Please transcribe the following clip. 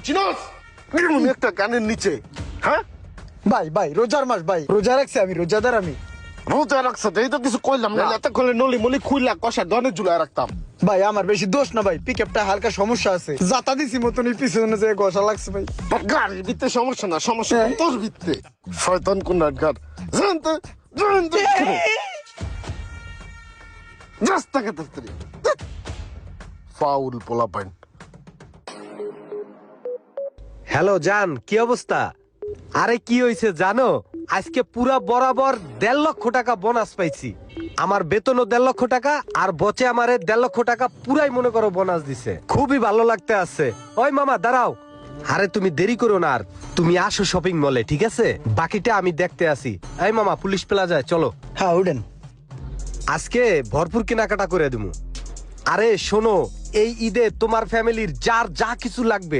চিনস একটা কানের নিচে হ্যাঁ ভাই রোজার মাস ভাই, রোজা রাখছি আমি, রোজাদার আমি। রোজা রাখছে এই তো কিছু কইলাম না এত করলে নলি মলি খুইলা কষা দনে ঝুলায় রাখতাম। ভাই আমার বেশি দোষ না ভাই, পিকআপটা হালকা সমস্যা আছে, জাতা দিছি মতনই পিছনে যে ঘষা লাগছে ভাই। গাড়ির ভিতরে সমস্যা না, সমস্যা তোর ভিতরে। শয়তান কোন নাটগার জানতে জানতে রাস্তা কাটতে ফাউল পোলা পাইন। হ্যালো জান, কি অবস্থা? আরে কি হয়েছে জানো, আজকে পুরা বরাবর 1.5 লক্ষ টাকা বোনাস পাইছি। আমার বেতনও 1.5 লক্ষ টাকা, আর বচে আমারে 1.5 লক্ষ টাকা পুরাই মনে করো বোনাস দিছে। খুবই ভালো লাগতে আছে। ওই মামা দাঁড়াও, আরে তুমি দেরি করো না, আর তুমি আসো শপিং মলে, ঠিক আছে? বাকিটা আমি দেখতে আসি। এই মামা, পুলিশ প্লাজায় চলো। হ্যাঁ উঠেন। আজকে ভরপুর কেনাকাটা করে দিমু। আরে শোনো, এই ঈদে তোমার ফ্যামিলির যার যা কিছু লাগবে